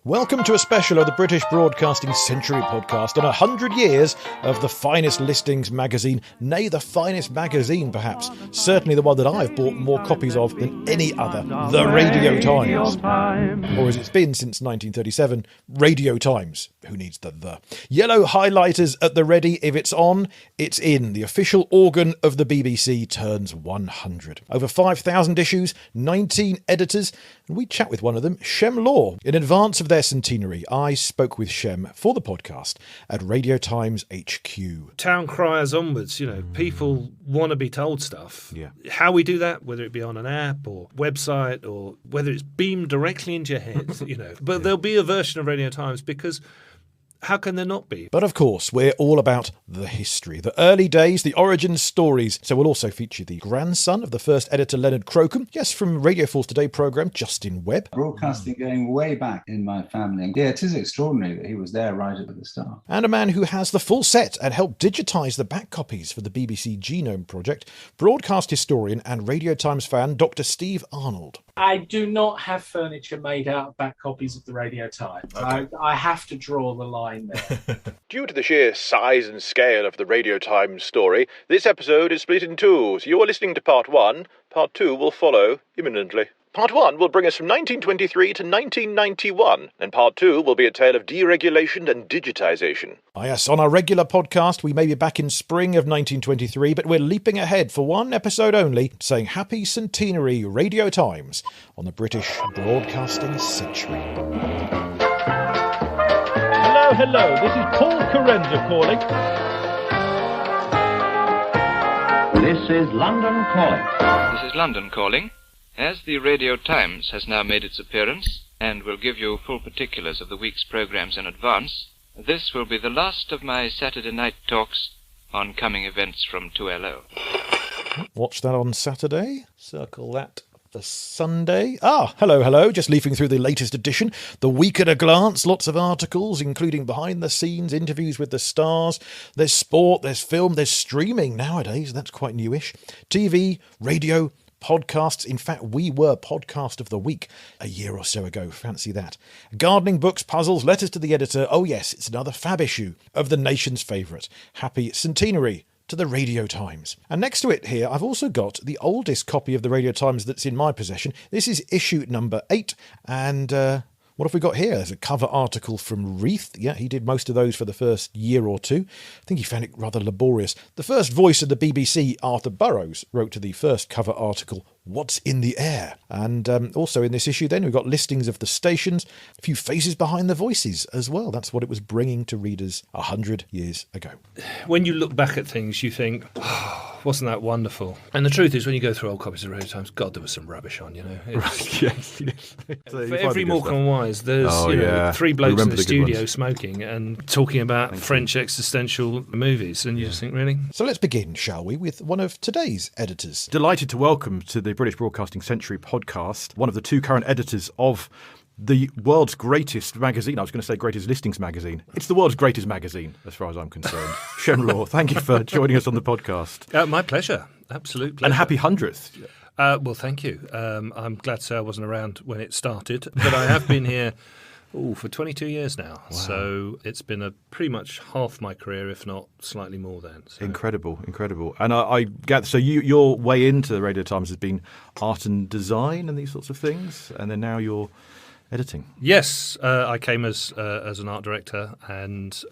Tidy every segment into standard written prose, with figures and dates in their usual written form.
Welcome to a special of the British Broadcasting Century podcast on 100 years of the finest listings magazine, nay, the finest magazine perhaps, certainly the one that I've bought more copies of than any other, the Radio Times. Or as it's been since 1937, Radio Times. Who needs the? Yellow highlighters at the ready. If it's on, it's in. The official organ of the BBC turns 100. Over 5,000 issues, 19 editors, and we chat with one of them, Shem Law. In advance of their centenary, I spoke with Shem for the podcast at Radio Times HQ. Town criers onwards, people want to be told stuff. Yeah. How we do that, whether it be on an app or website or whether it's beamed directly into your head, But there'll be a version of Radio Times because how can there not be? But of course, we're all about the history, the early days, the origin stories. So we'll also feature the grandson of the first editor, Leonard Crocombe. Yes, from Radio 4's Today programme, Justin Webb. Broadcasting going way back in my family. Yeah, it is extraordinary that he was there right at the start. And a man who has the full set and helped digitise the back copies for the BBC Genome Project, broadcast historian and Radio Times fan, Dr. Steve Arnold. I do not have furniture made out of back copies of the Radio Times. Okay. I have to draw the line there. Due to the sheer size and scale of the Radio Times story, this episode is split in two. So you're listening to part one. Part two will follow imminently. Part one will bring us from 1923 to 1991, and part two will be a tale of deregulation and digitisation. Yes, on our regular podcast, we may be back in spring of 1923, but we're leaping ahead for one episode only, saying Happy Centenary Radio Times on the British Broadcasting Century. Hello, this is Paul Carenza calling. This is London calling. This is London calling. As the Radio Times has now made its appearance, and will give you full particulars of the week's programmes in advance, this will be the last of my Saturday night talks on coming events from 2LO. Watch that on Saturday. Circle that for Sunday. Hello. Just leafing through the latest edition. The Week at a Glance. Lots of articles, including behind the scenes, interviews with the stars. There's sport, there's film, there's streaming nowadays. That's quite newish. TV, radio, podcasts. In fact, we were Podcast of the Week a year or so ago. Fancy that. Gardening, books, puzzles, letters to the editor. Oh yes, it's another fab issue of the nation's favourite. Happy Centenary to the Radio Times. And next to it here, I've also got the oldest copy of the Radio Times that's in my possession. This is issue number 8. And what have we got here? There's a cover article from Reith. Yeah, he did most of those for the first year or two. I think he found it rather laborious. The first voice of the BBC, Arthur Burrows, wrote to the first cover article, What's in the Air? And also in this issue then, we've got listings of the stations, a few faces behind the voices as well. That's what it was bringing to readers 100 years ago. When you look back at things, you think, wasn't that wonderful? And the truth is, when you go through old copies of Radio Times, God, there was some rubbish on, Right, yes. For every Morecambe and Wise, there's three blokes in the studio smoking and talking about French existential movies, and you just think, really? So let's begin, shall we, with one of today's editors. Delighted to welcome to the British Broadcasting Century podcast one of the two current editors of the world's greatest magazine. I was going to say greatest listings magazine. It's the world's greatest magazine, as far as I'm concerned. Shem Law, thank you for joining us on the podcast. My pleasure. Absolute pleasure. And happy 100th. Well, thank you. I'm glad to say I wasn't around when it started, but I have been here for 22 years now. Wow. So it's been pretty much half my career, if not slightly more then. So. Incredible. And I gather, so your way into the Radio Times has been art and design and these sorts of things, and then now you're editing. Yes, I came as an art director, and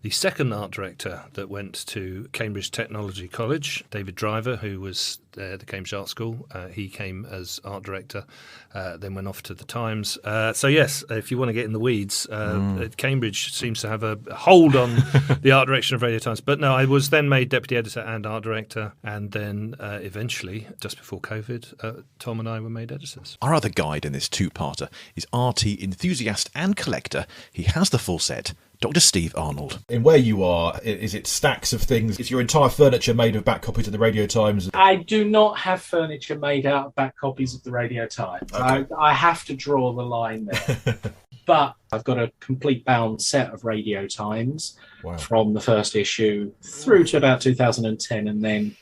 the second art director that went to Cambridge Technology College, David Driver, who was there at the Cambridge Art School, he came as art director, then went off to the Times. So yes, if you want to get in the weeds, Cambridge seems to have a hold on the art direction of Radio Times. But no, I was then made deputy editor and art director, and then eventually, just before COVID, Tom and I were made editors. Our other guide in this two-parter is RT enthusiast and collector. He has the full set. Dr. Steve Arnold. In where you are, is it stacks of things? Is your entire furniture made of back copies of the Radio Times? I do not have furniture made out of back copies of the Radio Times. Okay. I have to draw the line there. But I've got a complete bound set of Radio Times from the first issue through to about 2010, and then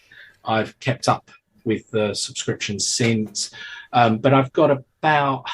I've kept up with the subscriptions since. But I've got about,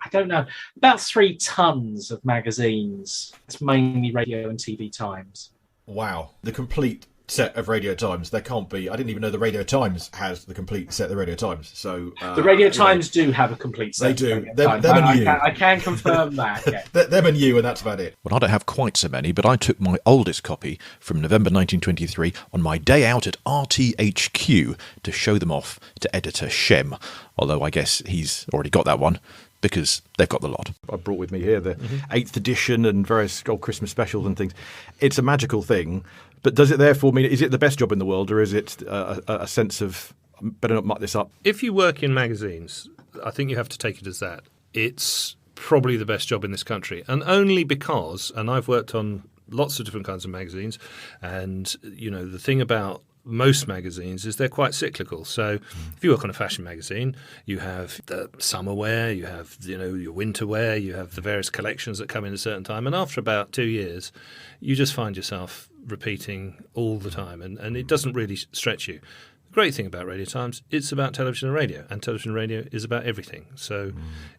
I don't know, about 3 tons of magazines. It's mainly Radio and TV Times. Wow. The complete set of Radio Times. There can't be. I didn't even know the Radio Times has the complete set of the Radio Times. So the Radio Times do have a complete set. They do. Them and you. I can confirm that. Yeah. Them and you, and that's about it. Well, I don't have quite so many, but I took my oldest copy from November 1923 on my day out at RTHQ to show them off to editor Shem. Although I guess he's already got that one, because they've got the lot. I brought with me here the 8th edition and various old Christmas specials and things. It's a magical thing, but does it therefore mean, is it the best job in the world, or is it a sense of, better not muck this up? If you work in magazines, I think you have to take it as that. It's probably the best job in this country, and only because, and I've worked on lots of different kinds of magazines, and, you know, the thing about most magazines is they're quite cyclical. So if you work on a fashion magazine, you have the summer wear, you have, you know, your winter wear, you have the various collections that come in a certain time, and after about 2 years you just find yourself repeating all the time, and it doesn't really stretch you. The great thing about Radio Times, it's about television and radio, and television and radio is about everything, so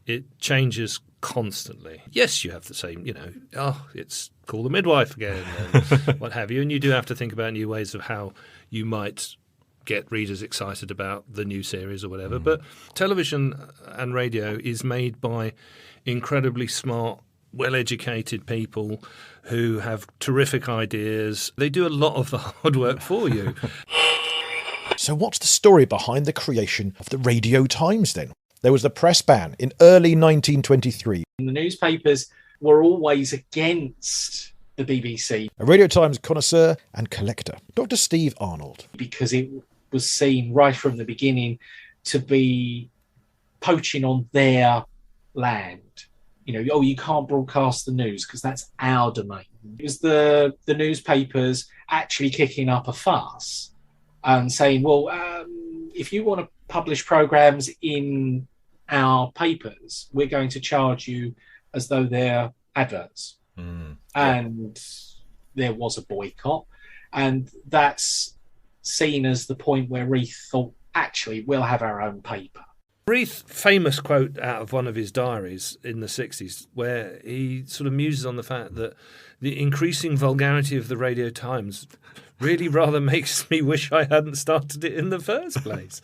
it changes constantly. Yes, you have the same, you know, it's Call the Midwife again and what have you, and you do have to think about new ways of how you might get readers excited about the new series or whatever. But television and radio is made by incredibly smart, well-educated people who have terrific ideas. They do a lot of the hard work for you. So what's the story behind the creation of the Radio Times then? There was the press ban in early 1923. The newspapers were always against the BBC. A Radio Times connoisseur and collector, Dr. Steve Arnold. Because it was seen right from the beginning to be poaching on their land. You know, you can't broadcast the news because that's our domain. It was the newspapers actually kicking up a fuss and saying, well, if you want to publish programmes in our papers, we're going to charge you as though they're adverts. And there was a boycott, and that's seen as the point where Reith thought, actually, we'll have our own paper. Reith's famous quote out of one of his diaries in the 60s, where he sort of muses on the fact that the increasing vulgarity of the Radio Times really rather makes me wish I hadn't started it in the first place.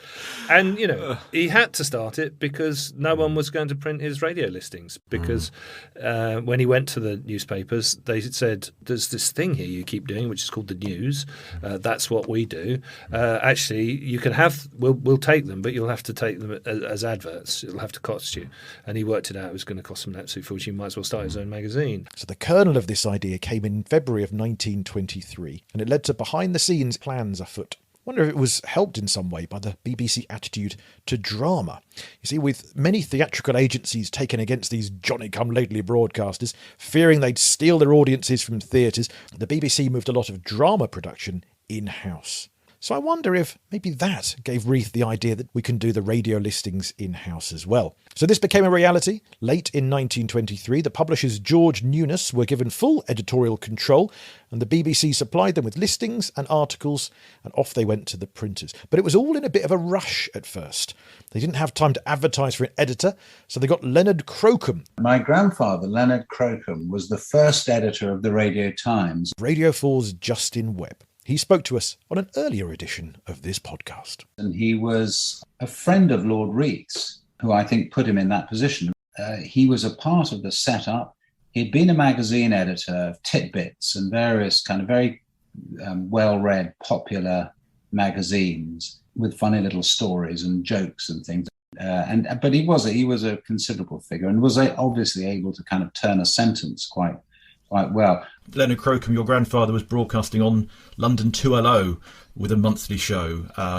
And, you know, he had to start it because no one was going to print his radio listings. Because when he went to the newspapers, they said, there's this thing here you keep doing, which is called the news. That's what we do. Actually, you can have, we'll take them, but you'll have to take them as adverts. It'll have to cost you. And he worked it out. It was going to cost him an absolute fortune. He might as well start his own magazine. So the kernel of this idea came in February of 1923, and it led to behind-the-scenes plans afoot. I wonder if it was helped in some way by the BBC attitude to drama. You see, with many theatrical agencies taken against these Johnny-come-lately broadcasters, fearing they'd steal their audiences from theatres, the BBC moved a lot of drama production in-house. So I wonder if maybe that gave Reith the idea that we can do the radio listings in-house as well. So this became a reality. Late in 1923, the publishers George Newnes were given full editorial control, and the BBC supplied them with listings and articles, and off they went to the printers. But it was all in a bit of a rush at first. They didn't have time to advertise for an editor, so they got Leonard Crocombe. My grandfather, Leonard Crocombe, was the first editor of the Radio Times. Radio 4's Justin Webb. He spoke to us on an earlier edition of this podcast. And he was a friend of Lord Reith's, who I think put him in that position. He was a part of the setup. He'd been a magazine editor of Titbits and various kind of very well-read, popular magazines with funny little stories and jokes and things. But he was a considerable figure and was obviously able to kind of turn a sentence quite well. Leonard Crocombe, your grandfather, was broadcasting on London 2LO with a monthly show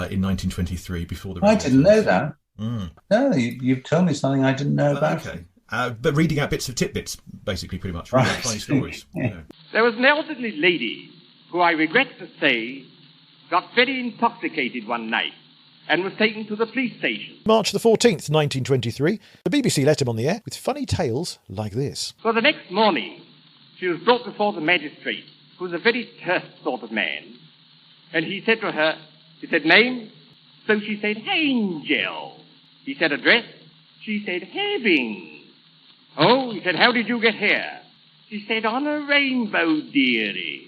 in 1923 before the... I didn't know that. No, you've told me something I didn't know about. Okay. But reading out bits of Titbits, basically, pretty much. Right. Funny stories. Yeah. You know. There was an elderly lady who, I regret to say, got very intoxicated one night and was taken to the police station. March the 14th, 1923, the BBC let him on the air with funny tales like this. So the next morning, she was brought before the magistrate, who was a very terse sort of man, and he said to her, he said, name? So she said, Angel. He said, address? She said, Having. Oh, he said, how did you get here? She said, on a rainbow, dearie.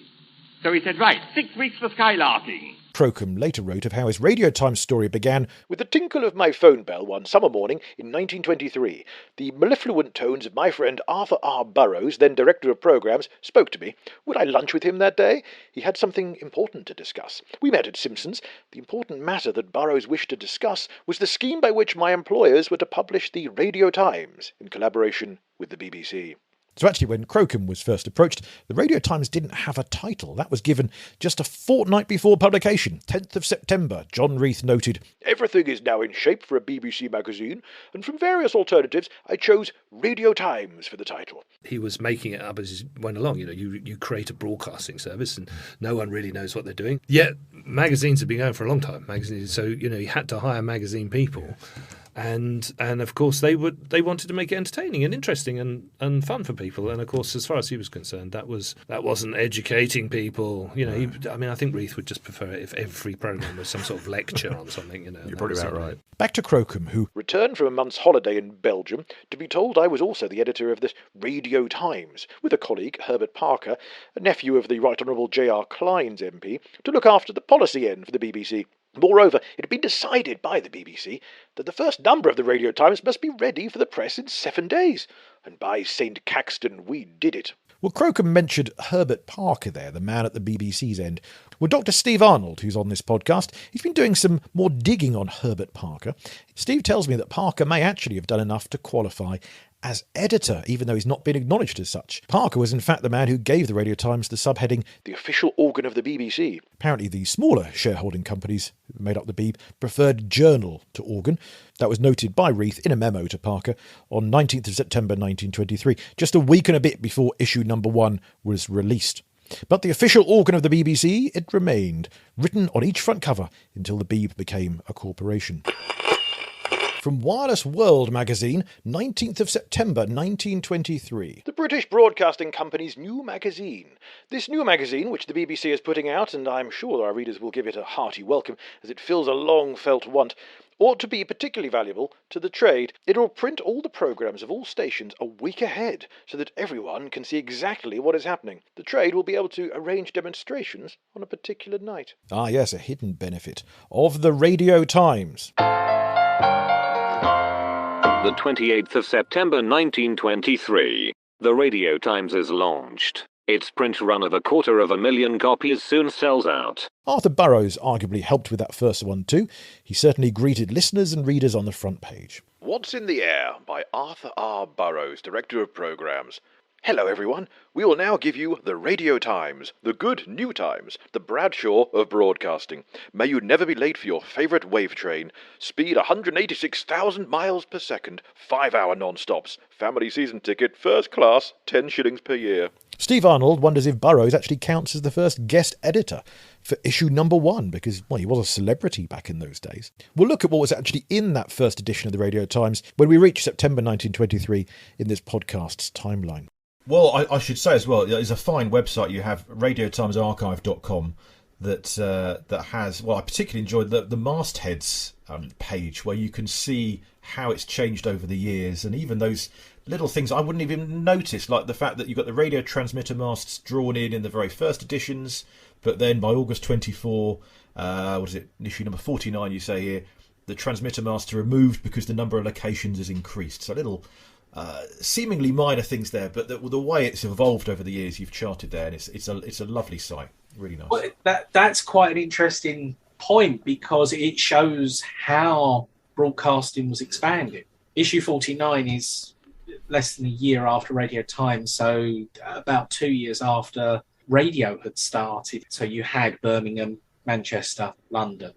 So he said, right, 6 weeks for skylarking. Crocombe later wrote of how his Radio Times story began with the tinkle of my phone bell one summer morning in 1923. The mellifluent tones of my friend Arthur R. Burroughs, then Director of Programmes, spoke to me. Would I lunch with him that day? He had something important to discuss. We met at Simpson's. The important matter that Burroughs wished to discuss was the scheme by which my employers were to publish the Radio Times in collaboration with the BBC. So actually, when Crocombe was first approached, the Radio Times didn't have a title. That was given just a fortnight before publication, 10th of September. John Reith noted, "Everything is now in shape for a BBC magazine, and from various alternatives, I chose Radio Times for the title." He was making it up as he went along. You create a broadcasting service, and no one really knows what they're doing. Yet magazines have been going for a long time. So he had to hire magazine people. And of course they wanted to make it entertaining and interesting and fun for people. And of course, as far as he was concerned, that wasn't educating people. I think Reith would just prefer it if every programme was some sort of lecture on something. You're probably about right. Back to Crocombe, who returned from a month's holiday in Belgium to be told I was also the editor of the Radio Times, with a colleague, Herbert Parker, a nephew of the Right Honourable J.R. Klein's MP, to look after the policy end for the BBC. Moreover, it had been decided by the BBC that the first number of the Radio Times must be ready for the press in 7 days. And by St. Caxton, we did it. Well, Crocombe mentioned Herbert Parker there, the man at the BBC's end. Well, Dr. Steve Arnold, who's on this podcast, he's been doing some more digging on Herbert Parker. Steve tells me that Parker may actually have done enough to qualify as editor, even though he's not been acknowledged as such. Parker was in fact the man who gave the Radio Times the subheading, the official organ of the BBC. Apparently the smaller shareholding companies who made up the Beeb preferred journal to organ. That was noted by Reith in a memo to Parker on 19th of September 1923, just a week and a bit before issue number 1 was released. But the official organ of the BBC, it remained, written on each front cover until the Beeb became a corporation. From Wireless World magazine, 19th of September 1923. The British Broadcasting Company's new magazine. This new magazine, which the BBC is putting out, and I'm sure our readers will give it a hearty welcome as it fills a long-felt want, ought to be particularly valuable to the trade. It will print all the programmes of all stations a week ahead so that everyone can see exactly what is happening. The trade will be able to arrange demonstrations on a particular night. Ah yes, a hidden benefit of the Radio Times. The 28th of September 1923. The Radio Times is launched. Its print run of 250,000 copies soon sells out. Arthur Burroughs arguably helped with that first one too. He certainly greeted listeners and readers on the front page. What's in the Air by Arthur R. Burroughs, Director of Programmes. Hello everyone, we will now give you the Radio Times, the good new times, the Bradshaw of broadcasting. May you never be late for your favourite wave train. Speed 186,000 miles per second, 5-hour non-stops. Family season ticket, first class, 10 shillings per year. Steve Arnold wonders if Burroughs actually counts as the first guest editor for issue number 1, because, well, he was a celebrity back in those days. We'll look at what was actually in that first edition of the Radio Times when we reach September 1923 in this podcast's timeline. Well, I should say as well, it's a fine website you have, radiotimesarchive.com, that has, well, I particularly enjoyed the mastheads page, where you can see how it's changed over the years, and even those little things I wouldn't even notice, like the fact that you've got the radio transmitter masts drawn in the very first editions, but then by August 24, issue number 49, you say here, the transmitter masts are removed because the number of locations has increased. So little seemingly minor things there, but the way it's evolved over the years you've charted there, and it's a lovely site, really nice. Well, that's quite an interesting point, because it shows how broadcasting was expanded. Issue 49 is less than a year after Radio Times, so about 2 years after radio had started. So you had Birmingham, Manchester, London,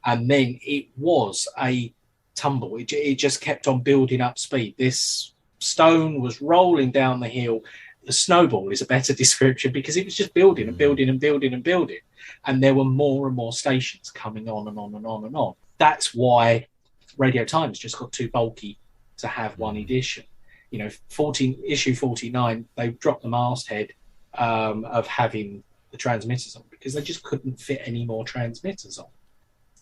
and then it was a tumble. It just kept on building up speed. This stone was rolling down the hill. The snowball is a better description, because it was just building and building and building and building. And there were more and more stations coming on and on and on and on. That's why Radio Times just got too bulky to have one edition. Issue 49, they dropped the masthead of having the transmitters on, because they just couldn't fit any more transmitters on.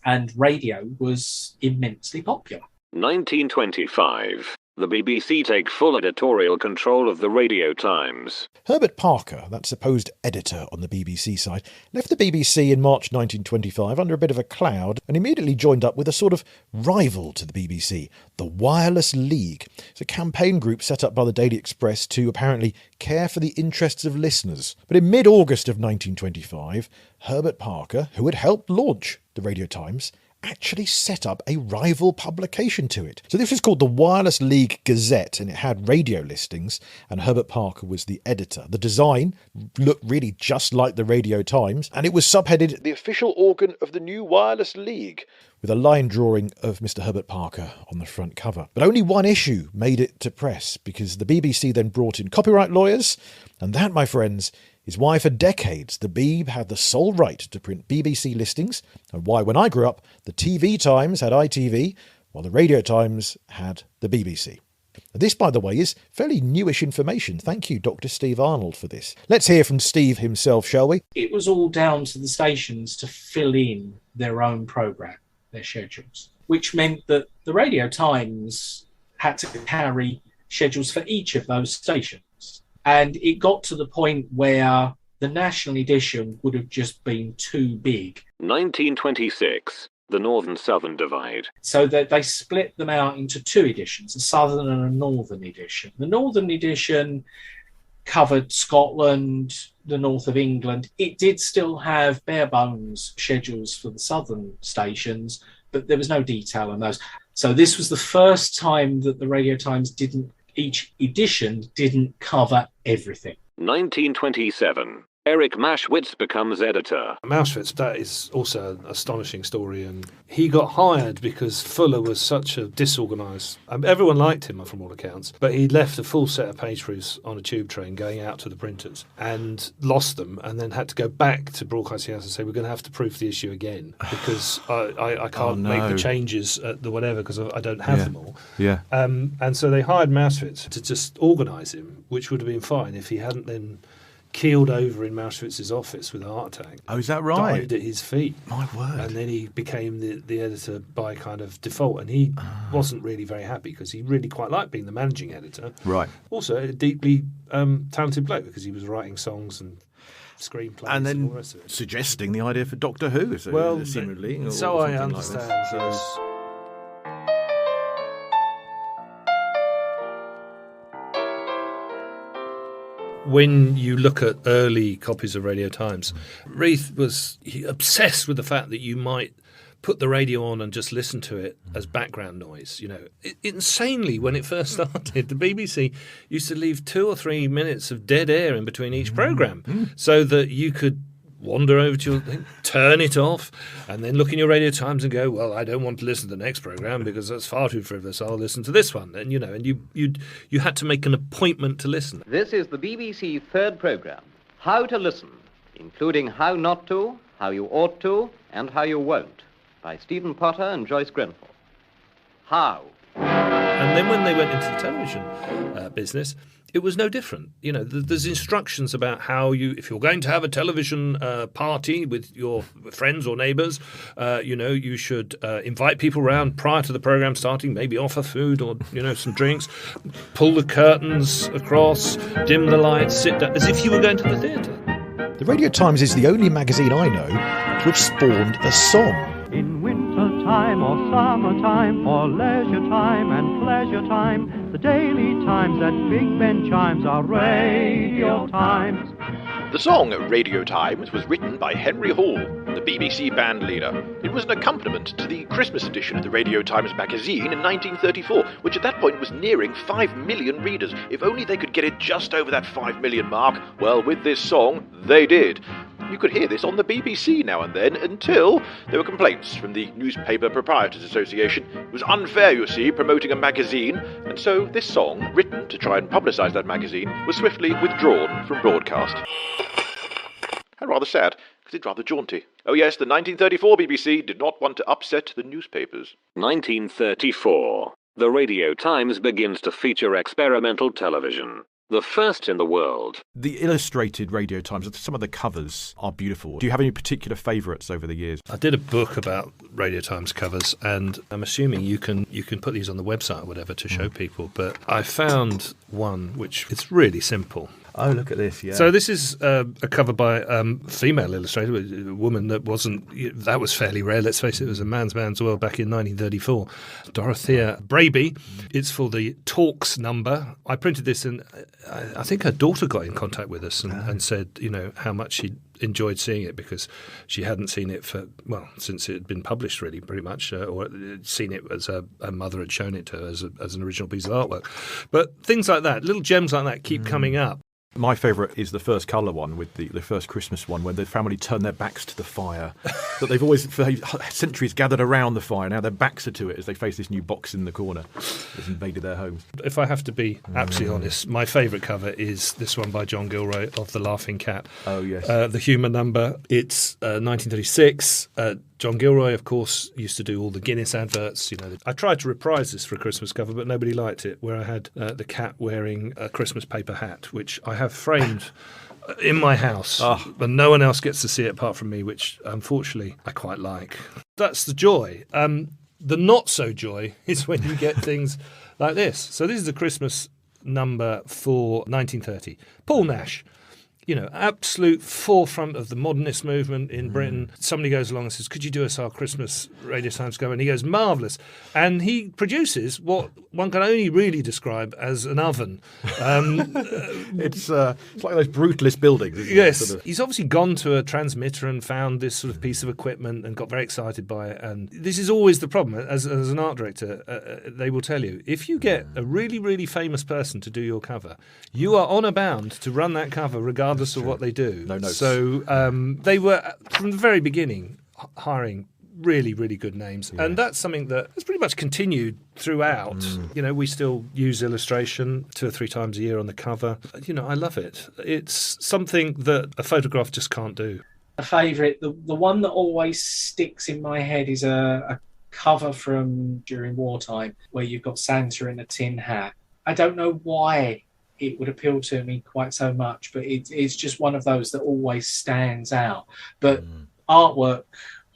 And radio was immensely popular. 1925. The BBC take full editorial control of the Radio Times. Herbert Parker, that supposed editor on the BBC side, left the BBC in March 1925 under a bit of a cloud and immediately joined up with a sort of rival to the BBC, the Wireless League. It's a campaign group set up by the Daily Express to apparently care for the interests of listeners. But in mid-August of 1925, Herbert Parker, who had helped launch the Radio Times, actually set up a rival publication to it. So this was called the Wireless League Gazette, and it had radio listings, and Herbert Parker was the editor. The design looked really just like the Radio Times, and it was subheaded The official organ of the new Wireless League, with a line drawing of Mr. Herbert Parker on the front cover. But only one issue made it to press, because the BBC then brought in copyright lawyers, and that, my friends, is why for decades the Beeb had the sole right to print BBC listings, and why when I grew up the TV Times had ITV, while the Radio Times had the BBC. This, by the way, is fairly newish information. Thank you, Dr. Steve Arnold, for this. Let's hear from Steve himself, shall we? It was all down to the stations to fill in their own programme, their schedules, which meant that the Radio Times had to carry schedules for each of those stations. And it got to the point where the national edition would have just been too big. 1926, the Northern-Southern divide. So that they split them out into two editions, a Southern and a Northern edition. The Northern edition covered Scotland, the north of England. It did still have bare bones schedules for the Southern stations, but there was no detail on those. So this was the first time that the Radio Times each edition didn't cover everything. 1927. Eric Maschwitz becomes editor. Maschwitz, that is also an astonishing story, and he got hired because Fuller was such a disorganised... everyone liked him from all accounts, but he left a full set of page proofs on a tube train going out to the printers and lost them, and then had to go back to Broadcasting House and say, we're going to have to proof the issue again because I can't make the changes at the whatever because I don't have them all. Yeah. And so they hired Maschwitz to just organise him, which would have been fine if he hadn't then keeled over in Mauschwitz's office with a heart attack. Oh, is that right? Died at his feet. My word. And then he became the editor by kind of default, and he wasn't really very happy because he really quite liked being the managing editor. Right. Also a deeply talented bloke because he was writing songs and screenplays and then all the rest of it. Suggesting the idea for Doctor Who, seemingly. So or I something understand, like this. yes. When you look at early copies of Radio Times, Reith was obsessed with the fact that you might put the radio on and just listen to it as background noise. You know, insanely, when it first started, the BBC used to leave 2 or 3 minutes of dead air in between each programme so that you could wander over to your thing, turn it off, and then look in your Radio Times and go, well, I don't want to listen to the next programme because that's far too frivolous. I'll listen to this one. And, and you had to make an appointment to listen. This is the BBC third programme, How to Listen, including How Not to, How You Ought to, and How You Won't, by Stephen Potter and Joyce Grenfell. How? And then when they went into the television business, it was no different. There's instructions about how if you're going to have a television party with your friends or neighbours, you should invite people around prior to the programme starting, maybe offer food or, some drinks, pull the curtains across, dim the lights, sit down, as if you were going to the theatre. The Radio Times is the only magazine I know to have spawned a song. In winter time or summertime or leisure time and pleasure time, the Daily Times and Big Ben chimes are Radio Times. The song Radio Times was written by Henry Hall, the BBC band leader. It was an accompaniment to the Christmas edition of the Radio Times magazine in 1934, which at that point was nearing 5 million readers. If only they could get it just over that 5 million mark, well, with this song, they did. You could hear this on the BBC now and then, until there were complaints from the Newspaper Proprietors Association. It was unfair, you see, promoting a magazine, and so this song, written to try and publicise that magazine, was swiftly withdrawn from broadcast. And rather sad, because it's rather jaunty. Oh yes, the 1934 BBC did not want to upset the newspapers. 1934. The Radio Times begins to feature experimental television. the first in the world. The illustrated Radio Times, some of the covers are beautiful. Do you have any particular favourites over the years? I did a book about Radio Times covers, and I'm assuming you can put these on the website or whatever to show people, but I found one which it's really simple. Oh, look at this, yeah. So this is a cover by a female illustrator, a woman that was fairly rare, let's face it. It was a man's world back in 1934. Dorothea Braby. It's for the Talks number. I printed this, and I think her daughter got in contact with us and said, how much she enjoyed seeing it, because she hadn't seen it since it had been published, really, pretty much, or seen it as her mother had shown it to her as an original piece of artwork. But things like that, little gems like that keep coming up. My favourite is the first colour one, with the first Christmas one, where the family turn their backs to the fire. That they've always, for centuries, gathered around the fire. Now their backs are to it as they face this new box in the corner that's invaded their homes. If I have to be absolutely honest, my favourite cover is this one by John Gilroy of The Laughing Cat. Oh, yes. The humour number. It's 1936. John Gilroy, of course, used to do all the Guinness adverts. I tried to reprise this for a Christmas cover, but nobody liked it, where I had the cat wearing a Christmas paper hat, which I have framed in my house, but no one else gets to see it apart from me, which, unfortunately, I quite like. That's the joy. The not-so-joy is when you get things like this. So this is a Christmas number for 1930. Paul Nash. Absolute forefront of the modernist movement in Britain. Somebody goes along and says, could you do us our Christmas Radio Times cover? And he goes, marvellous. And he produces what one can only really describe as an oven. It's like those brutalist buildings, isn't yes. it? Sort of. He's obviously gone to a transmitter and found this sort of piece of equipment and got very excited by it. And this is always the problem. As an art director, they will tell you, if you get a really, really famous person to do your cover, you are honour bound to run that cover regardless of what they do. No notes. So they were, from the very beginning, hiring really, really good names. Yeah. And that's something that has pretty much continued throughout. We still use illustration 2 or 3 times a year on the cover. I love it. It's something that a photograph just can't do. A favourite, the one that always sticks in my head is a cover from during wartime where you've got Santa in a tin hat. I don't know why it would appeal to me quite so much, but it's just one of those that always stands out. But artwork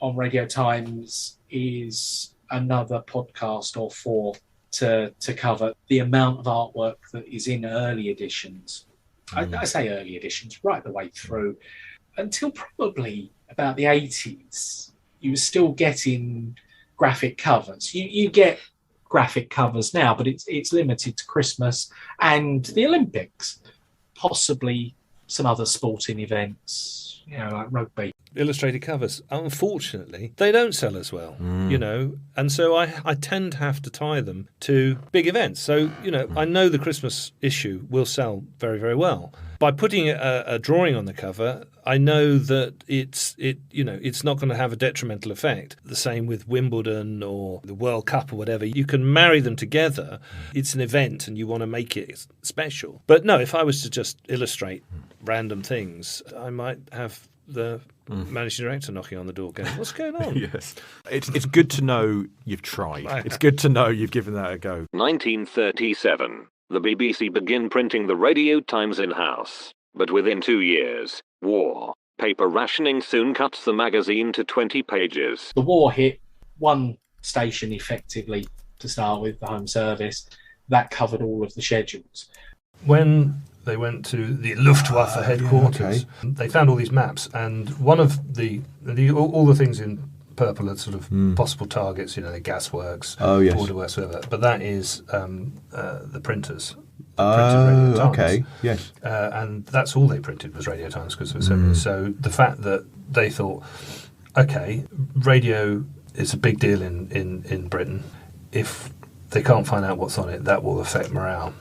on Radio Times is another podcast or 4 to cover. The amount of artwork that is in early editions, I say early editions, right the way through, until probably about the 80s, you were still getting graphic covers. You get graphic covers now, but it's limited to Christmas and the Olympics, possibly some other sporting events, like rugby. Illustrated covers, unfortunately, they don't sell as well, and so I tend to have to tie them to big events. So, I know the Christmas issue will sell very, very well. By putting a drawing on the cover, I know that it's not going to have a detrimental effect. The same with Wimbledon or the World Cup or whatever. You can marry them together. It's an event and you want to make it special. But no, if I was to just illustrate random things, I might have the managing director knocking on the door going, what's going on? Yes. It's good to know you've tried. It's good to know you've given that a go. 1937. The BBC begin printing the Radio Times in-house. But within 2 years, war. Paper rationing soon cuts the magazine to 20 pages. The war hit one station effectively to start with, the Home Service. That covered all of the schedules. When they went to the Luftwaffe headquarters, they found all these maps, and one of all the things in purple are sort of possible targets, the gasworks, border works, whatever. But that is the printers. Radio Times. Okay, yes. And that's all they printed was Radio Times because there were so many. So the fact that they thought, okay, radio is a big deal in Britain. If they can't find out what's on it, that will affect morale.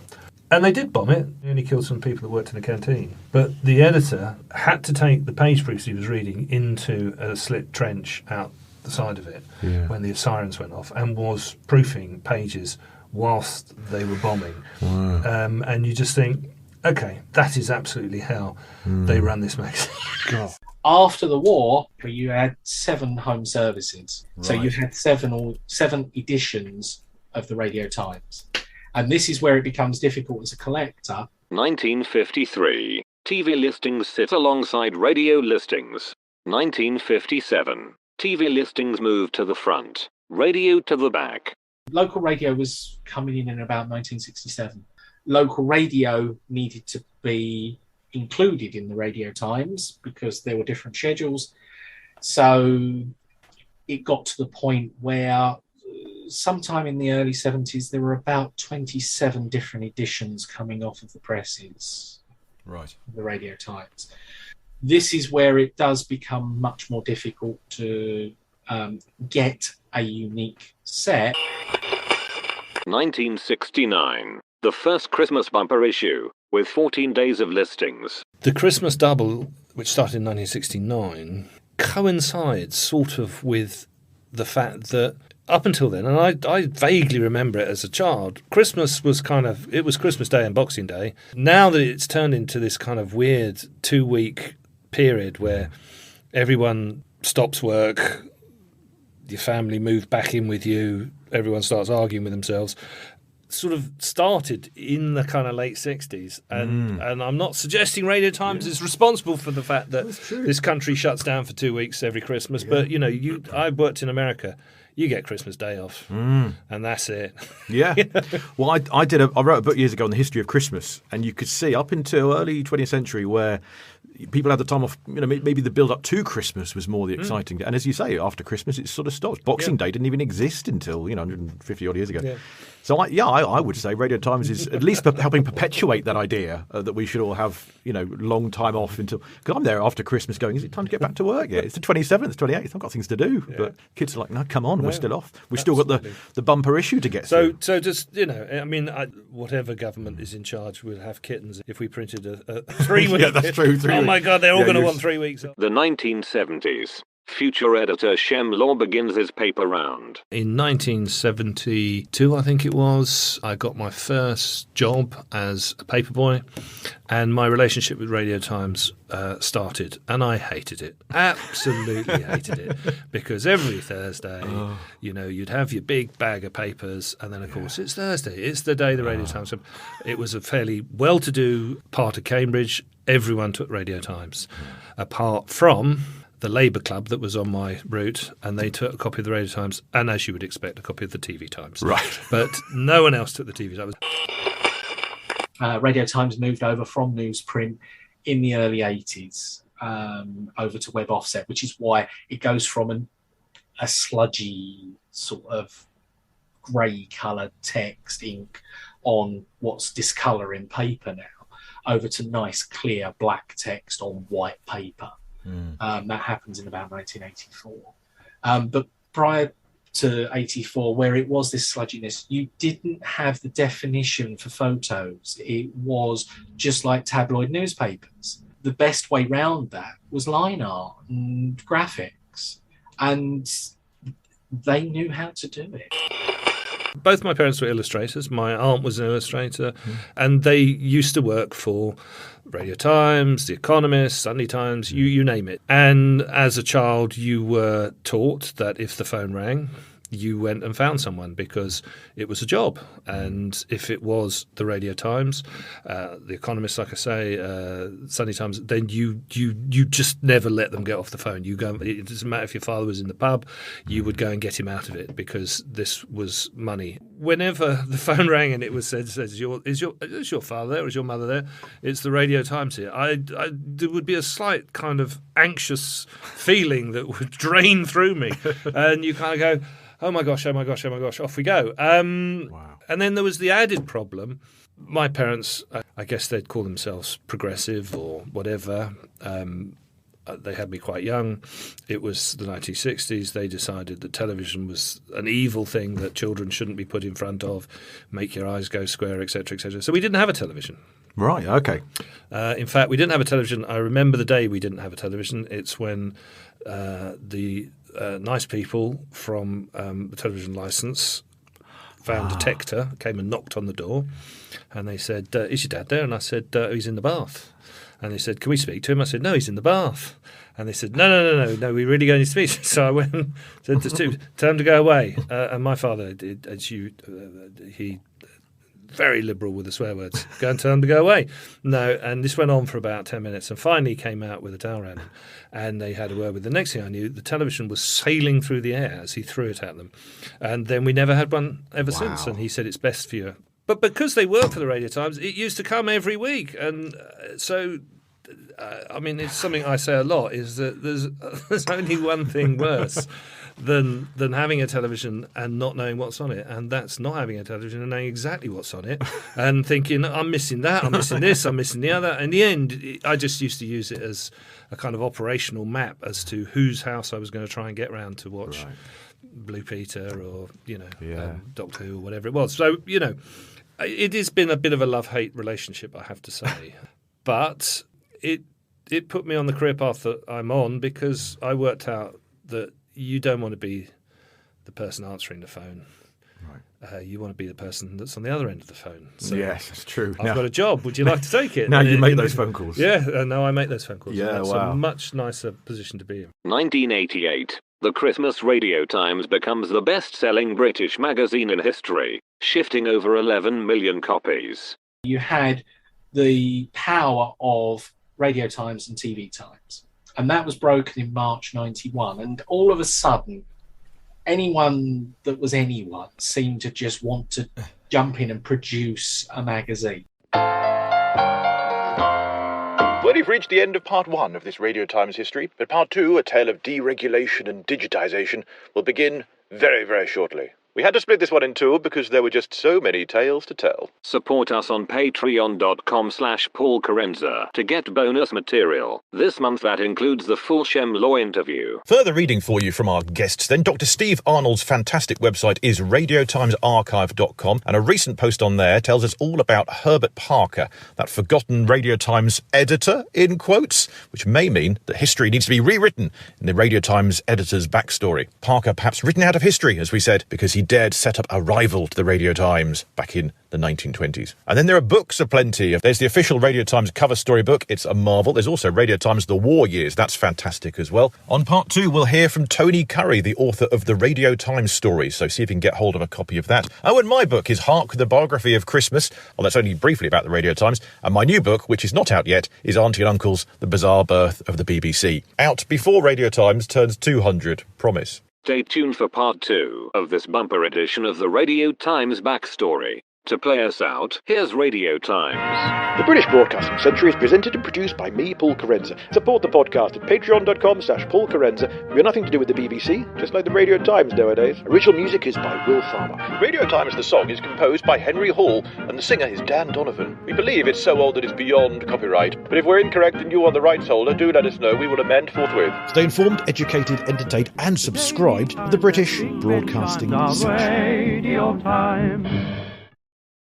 And they did bomb it. They only killed some people that worked in the canteen. But the editor had to take the page proofs he was reading into a slit trench out the side of it when the sirens went off, and was proofing pages whilst they were bombing. Wow. And you just think, okay, that is absolutely how they run this magazine. God. After the war, you had 7 home services. Right. So you had 7 editions of the Radio Times. And this is where it becomes difficult as a collector. 1953. TV listings sit alongside radio listings. 1957. TV listings move to the front, radio to the back. Local radio was coming in about 1967. Local radio needed to be included in the Radio Times because there were different schedules. So it got to the point where sometime in the early 70s, there were about 27 different editions coming off of the presses. Right. The Radio Times. This is where it does become much more difficult to get a unique set. 1969. The first Christmas bumper issue, with 14 days of listings. The Christmas double, which started in 1969, coincides sort of with the fact that up until then, and I vaguely remember it as a child, Christmas was it was Christmas Day and Boxing Day. Now that it's turned into this kind of weird 2-week period where everyone stops work, your family move back in with you, everyone starts arguing with themselves, sort of started in the kind of late 60s. And I'm not suggesting Radio Times is responsible for the fact that this country shuts down for 2 weeks every Christmas. But, I worked in America. You get Christmas Day off, and that's it. Yeah. Well, I wrote a book years ago on the history of Christmas, and you could see up until early 20th century where people had the time off, maybe the build up to Christmas was more the exciting. And as you say, after Christmas, it sort of stops. Boxing Day didn't even exist until, 150 odd years ago. Yeah. So, I would say Radio Times is at least helping perpetuate that idea that we should all have, long time off until... Because I'm there after Christmas going, is it time to get back to work yet? It's the 27th, 28th, I've got things to do. Yeah. But kids are like, no, come on, we're still off. We've still got the bumper issue to get through. So just, whatever government is in charge will have kittens if we printed a 3-week... Yeah, that's true. Oh my God, they're all going to want 3 weeks off. The 1970s. Future editor Shem Law begins his paper round. In 1972, I think it was, I got my first job as a paperboy, and my relationship with Radio Times started, and I hated it. Absolutely hated it. Because every Thursday, you'd have your big bag of papers, and then, of course, it's Thursday. It's the day the Radio Times... It was a fairly well-to-do part of Cambridge. Everyone took Radio Times, apart from the Labour Club that was on my route, and they took a copy of the Radio Times, and as you would expect, a copy of the TV Times. Right. But no one else took the TV Times. Radio Times moved over from newsprint in the early 80s over to web offset, which is why it goes from a sludgy sort of grey-coloured text ink on what's discolouring paper now, over to nice, clear black text on white paper. That happens in about 1984. But prior to 84, where it was this sludginess, you didn't have the definition for photos. It was just like tabloid newspapers. The best way round that was line art and graphics. And they knew how to do it. Both my parents were illustrators. My aunt was an illustrator, and they used to work for Radio Times, The Economist, Sunday Times, you name it. And as a child, you were taught that if the phone rang, you went and found someone because it was a job. And if it was the Radio Times, The Economist, like I say, Sunday Times, then you just never let them get off the phone. You go. It doesn't matter if your father was in the pub, you would go and get him out of it because this was money. Whenever the phone rang and it was said, is your father there or is your mother there? It's the Radio Times here. There would be a slight kind of anxious feeling that would drain through me, and you kind of go, oh my gosh, off we go. Wow. And then there was the added problem. My parents, I guess they'd call themselves progressive or whatever. They had me quite young. It was the 1960s. They decided that television was an evil thing that children shouldn't be put in front of, make your eyes go square, etc., etc. So we didn't have a television. Right, okay. In fact, we didn't have a television. I remember the day we didn't have a television. It's when the nice people from the television licence found a detector, came and knocked on the door, and they said, is your dad there? And I said, he's in the bath. And they said, can we speak to him? I said, no, he's in the bath. And they said, no, we really going to speak. So I went and said, tell him to go away. And my father did, he very liberal with the swear words. Go and tell them to go away. No, and this went on for about 10 minutes, and finally he came out with a towel around him, and they had a word with. The next thing I knew, the television was sailing through the air as he threw it at them. And then we never had one ever since, and he said it's best for you. But because they work for the Radio Times, it used to come every week, and so... I mean, it's something I say a lot, is that there's only one thing worse than having a television and not knowing what's on it, and that's not having a television and knowing exactly what's on it and thinking, I'm missing that, I'm missing this, I'm missing the other. In the end, I just used to use it as a kind of operational map as to whose house I was going to try and get round to watch Blue Peter or, Doctor Who or whatever it was. So, it has been a bit of a love-hate relationship, I have to say. But... It put me on the career path that I'm on, because I worked out that you don't want to be the person answering the phone. Right. You want to be the person that's on the other end of the phone. So yes, that's true. I've got a job. Would you like to take it? Now you make those phone calls. Yeah, now I make those phone calls. Yeah, that's wow. a much nicer position to be in. 1988. The Christmas Radio Times becomes the best-selling British magazine in history, shifting over 11 million copies. You had the power of Radio Times and TV Times, and that was broken in March 91, and all of a sudden anyone that was anyone seemed to just want to jump in and produce a magazine. Well, we've reached the end of part 1 of this Radio Times history, but part 2, a tale of deregulation and digitisation, will begin very, very shortly. We had to split this one in two because there were just so many tales to tell. Support us on patreon.com/Paul Carenza to get bonus material. This month that includes the full Shem Law interview. Further reading for you from our guests then. Dr. Steve Arnold's fantastic website is radiotimesarchive.com, and a recent post on there tells us all about Herbert Parker, that forgotten Radio Times editor, in quotes, which may mean that history needs to be rewritten in the Radio Times editor's backstory. Parker perhaps written out of history, as we said, because he dared set up a rival to the Radio Times back in the 1920s. And then there are books aplenty. There's the official Radio Times cover story book. It's a marvel. There's also Radio Times The War Years. That's fantastic as well. On part 2, we'll hear from Tony Curry, the author of the Radio Times stories. So see if you can get hold of a copy of that. Oh, and my book is Hark, the Biography of Christmas. Well, that's only briefly about the Radio Times. And my new book, which is not out yet, is Auntie and Uncle's The Bizarre Birth of the BBC. Out before Radio Times turns 200. Promise. Stay tuned for part 2 of this bumper edition of the Radio Times backstory. To play us out, here's Radio Times. The British Broadcasting Century is presented and produced by me, Paul Carenza. Support the podcast at patreon.com/Paul Carenza. We've got nothing to do with the BBC, just like the Radio Times nowadays. Original music is by Will Farmer. Radio Times, the song, is composed by Henry Hall, and the singer is Dan Donovan. We believe it's so old that it's beyond copyright, but if we're incorrect and you are the rights holder, do let us know. We will amend forthwith. Stay informed, educated, entertained, and subscribed to the British Broadcasting Century. Radio Times.